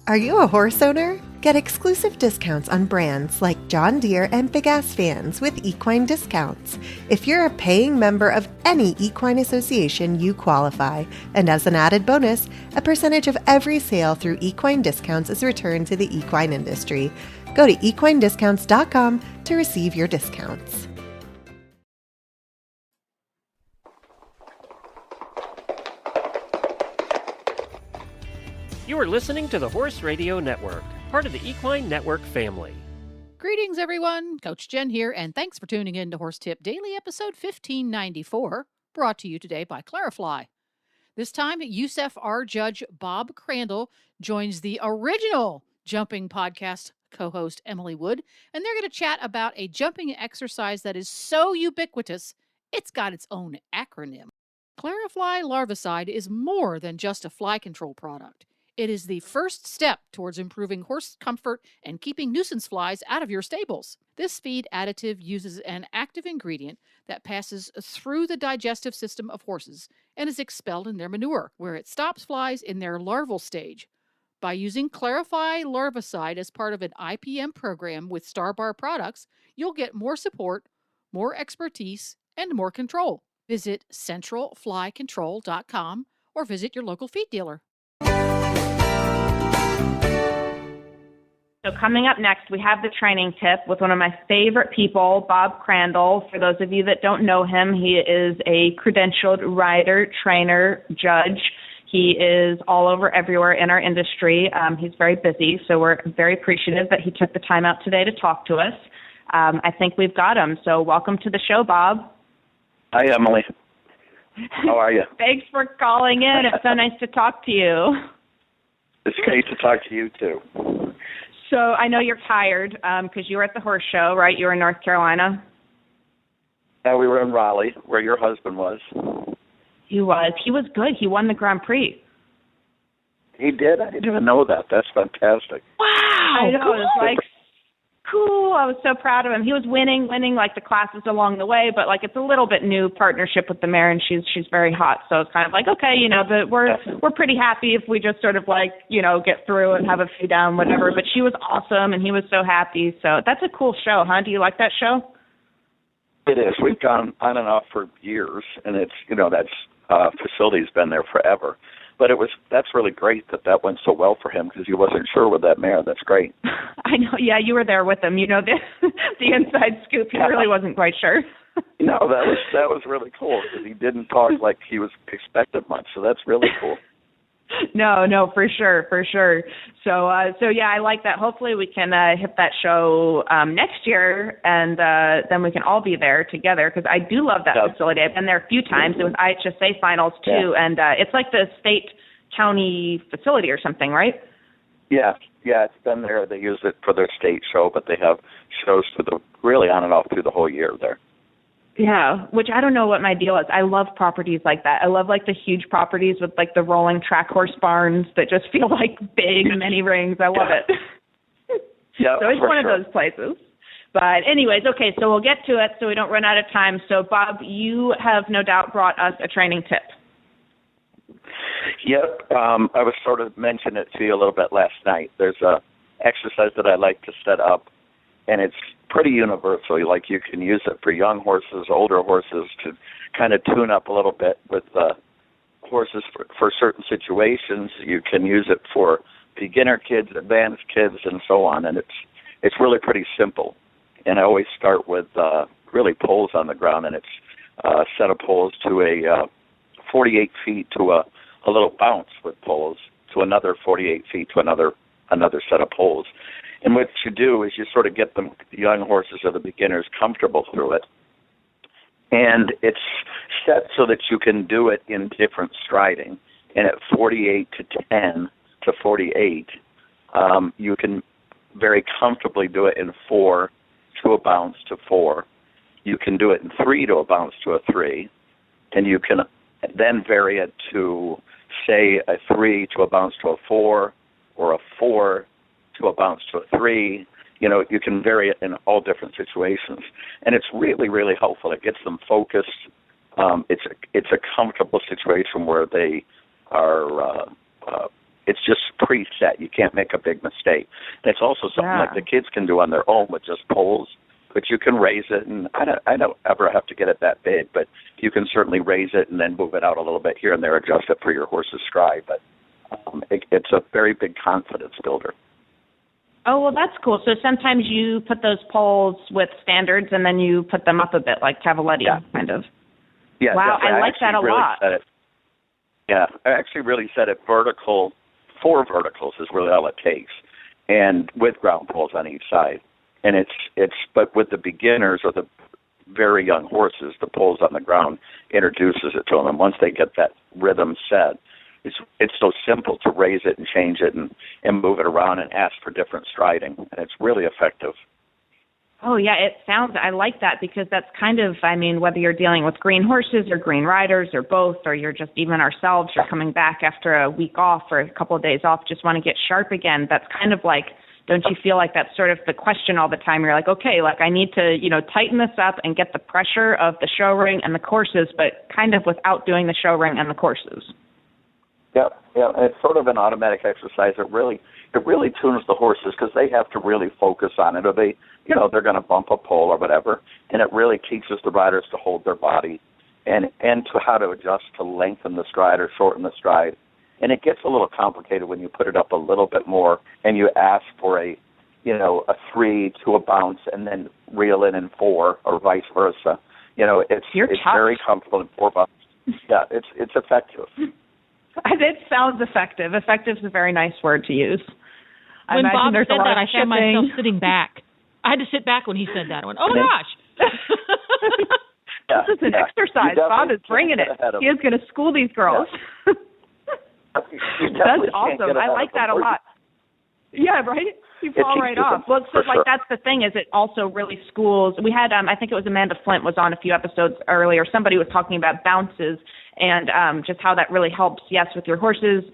Are you a horse owner? Get exclusive discounts on brands like John Deere and Big Ass Fans with equine discounts. If you're a paying member of any equine association, you qualify. And as an added bonus, a percentage of every sale through equine discounts is returned to the equine industry. Go to equinediscounts.com to receive your discounts. You are listening to the Horse Radio Network, part of the Equine Network family. Greetings, everyone. Coach Jen here, and thanks for tuning in to Horse Tip Daily, episode 1594, brought to you today by Clarifly. This time, USEF R Judge Bob Crandall joins the original jumping podcast co-host Emily Wood, and they're going to chat about a jumping exercise that is so ubiquitous, it's got its own acronym. Clarifly Larvicide is more than just a fly control product. It is the first step towards improving horse comfort and keeping nuisance flies out of your stables. This feed additive uses an active ingredient that passes through the digestive system of horses and is expelled in their manure, where it stops flies in their larval stage. By using Clarify Larvicide as part of an IPM program with Starbar products, you'll get more support, more expertise, and more control. Visit centralflycontrol.com or visit your local feed dealer. So coming up next, we have the training tip with one of my favorite people, Bob Crandall. For those of you that don't know him, he is a credentialed rider, trainer, judge. He is all over everywhere in our industry. He's very busy, so we're very appreciative that he took the time out today to talk to us. I think we've got him. So welcome to the show, Bob. Hi, Emily. How are you? Thanks for calling in. It's so nice to talk to you. It's great to talk to you, too. So I know you're tired because you were at the horse show, right? You were in North Carolina? Yeah, we were in Raleigh, where your husband was. He was. He was good. He won the Grand Prix. He did? I didn't even know that. That's fantastic. Wow! I know. Cool. It was like, cool. I was so proud of him. He was winning like the classes along the way, but like it's a little bit new partnership with the mare, and she's very hot. So it's kind of like, okay, we're pretty happy if we just sort of like, get through and have a few down, whatever. But she was awesome, and he was so happy. So that's a cool show, huh? Do you like that show? It is. We've gone on and off for years, and it's, that's facility's been there forever. But that's really great that went so well for him because he wasn't sure with that mare. That's great. I know. Yeah, you were there with him. The inside scoop. He really wasn't quite sure. No, that was really cool because he didn't talk like he was expected much. So that's really cool. No, for sure. So yeah, I like that. Hopefully we can hit that show next year, and then we can all be there together because I do love that facility. I've been there a few times. It was IHSA finals too, and it's like the state county facility or something, right? Yeah, it's been there. They use it for their state show, but they have shows really on and off through the whole year there. Yeah, which I don't know what my deal is. I love properties like that. I love like the huge properties with like the rolling track horse barns that just feel like big mini rings. I love it. Yeah, so it's one of those places. But anyways, okay, so we'll get to it so we don't run out of time. So Bob, you have no doubt brought us a training tip. Yep, I was sort of mentioning it to you a little bit last night. There's a exercise that I like to set up, and it's pretty universal. Like you can use it for young horses, older horses to kind of tune up a little bit with horses for certain situations. You can use it for beginner kids, advanced kids, and so on. And it's really pretty simple. And I always start with really poles on the ground, and it's a set of poles to a 48 feet to a little bounce with poles to another 48 feet to another set of poles. And what you do is you sort of get the young horses or the beginners comfortable through it. And it's set so that you can do it in different striding. And at 48 to 10 to 48, you can very comfortably do it in 4 to a bounce to 4. You can do it in 3 to a bounce to a 3. And you can then vary it to, say, a 3 to a bounce to a 4 or a 4 to a bounce to a 3. You can vary it in all different situations. And it's really, really helpful. It gets them focused. It's a comfortable situation where they are it's just preset. You can't make a big mistake. And it's also something like the kids can do on their own with just poles, but you can raise it, and I don't ever have to get it that big, but you can certainly raise it and then move it out a little bit here and there, adjust it for your horse's stride. But it's a very big confidence builder. Oh, well, that's cool. So sometimes you put those poles with standards and then you put them up a bit like Cavaletti, kind of. Yeah, wow, definitely. I like that a lot. Yeah, I actually really set it vertical. 4 verticals is really all it takes, and with ground poles on each side. And but with the beginners or the very young horses, the poles on the ground introduces it to them. And once they get that rhythm set, it's so simple to raise it and change it and move it around and ask for different striding, and it's really effective. Oh, yeah, I like that because that's kind of, I mean, whether you're dealing with green horses or green riders or both, or you're just even ourselves, you're coming back after a week off or a couple of days off, just want to get sharp again. That's kind of like, don't you feel like that's sort of the question all the time? You're like, okay, like I need to, tighten this up and get the pressure of the show ring and the courses, but kind of without doing the show ring and the courses. Yeah, and it's sort of an automatic exercise. It really tunes the horses because they have to really focus on it, or they're going to bump a pole or whatever, and it really teaches the riders to hold their body and to how to adjust to lengthen the stride or shorten the stride. And it gets a little complicated when you put it up a little bit more and you ask for a 3 to a bounce and then reel in 4 or vice versa. It's very comfortable in 4 bounces. Yeah, it's effective. It sounds effective. Effective is a very nice word to use. When Bob said that, I found myself sitting back. I had to sit back when he said that. I went, oh, my gosh. This is an exercise. Bob is bringing it. He is going to school these girls. Yeah. That's awesome. I like that a lot. Yeah, right? You fall right off. Well, so that's the thing is it also really schools. We had, I think it was Amanda Flint was on a few episodes earlier. Somebody was talking about bounces and just how that really helps, yes, with your horses'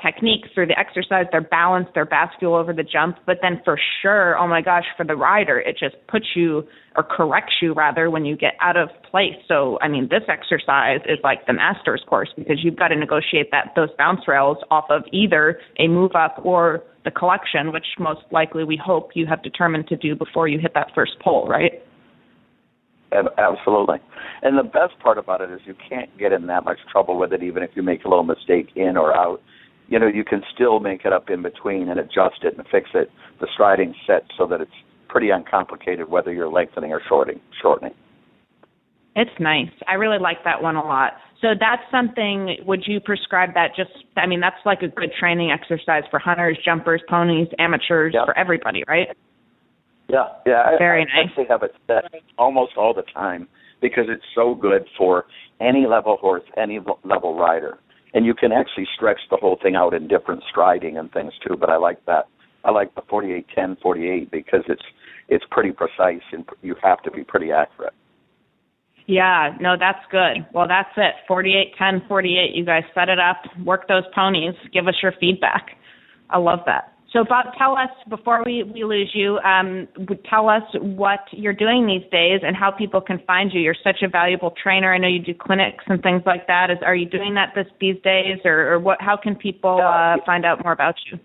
techniques through the exercise, their balance, their bascule over the jump. But then for sure, oh my gosh, for the rider, it just puts you or corrects you rather when you get out of place. So, I mean, this exercise is like the master's course because you've got to negotiate those bounce rails off of either a move up or the collection, which most likely we hope you have determined to do before you hit that first pole, right? Absolutely. And the best part about it is you can't get in that much trouble with it even if you make a little mistake in or out. You can still make it up in between and adjust it and fix it. The striding set so that it's pretty uncomplicated whether you're lengthening or shortening. It's nice. I really like that one a lot. So that's something, would you prescribe that that's like a good training exercise for hunters, jumpers, ponies, amateurs, for everybody, right? Yeah. Very I nice. actually have it set almost all the time because it's so good for any level horse, any level rider. And you can actually stretch the whole thing out in different striding and things too, but I like that. I like the 48-10-48 because it's pretty precise and you have to be pretty accurate. Yeah, no, that's good. Well, that's it. 48-10-48. You guys set it up, work those ponies, give us your feedback. I love that. So, Bob, tell us, before we lose you, tell us what you're doing these days and how people can find you. You're such a valuable trainer. I know you do clinics and things like that. Are you doing that these days, or what? How can people find out more about you?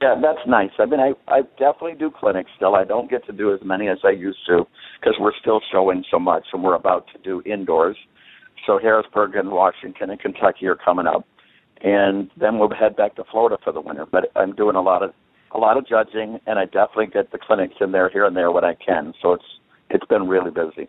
Yeah, that's nice. I mean, I definitely do clinics still. I don't get to do as many as I used to because we're still showing so much, and we're about to do indoors. So Harrisburg and Washington and Kentucky are coming up. And then we'll head back to Florida for the winter. But I'm doing a lot of judging, and I definitely get the clinics in there here and there when I can. So it's been really busy.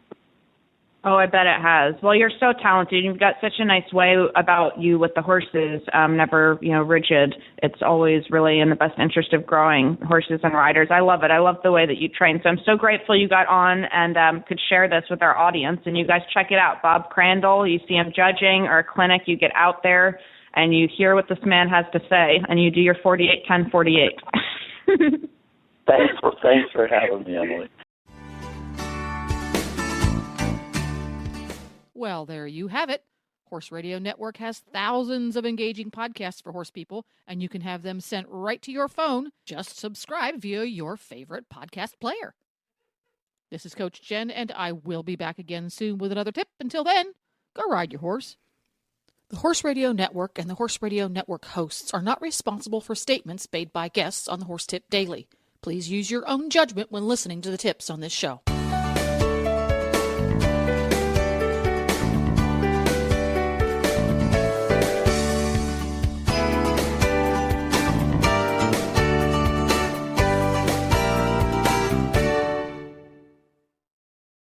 Oh, I bet it has. Well, you're so talented. You've got such a nice way about you with the horses. Never, rigid. It's always really in the best interest of growing horses and riders. I love it. I love the way that you train. So I'm so grateful you got on and could share this with our audience. And you guys check it out. Bob Crandall, you see him judging or a clinic, you get out there and you hear what this man has to say, and you do your 48-10-48. Thanks for having me, Emily. Well, there you have it. Horse Radio Network has thousands of engaging podcasts for horse people, and you can have them sent right to your phone. Just subscribe via your favorite podcast player. This is Coach Jen, and I will be back again soon with another tip. Until then, go ride your horse. The Horse Radio Network and the Horse Radio Network hosts are not responsible for statements made by guests on the Horse Tip Daily. Please use your own judgment when listening to the tips on this show.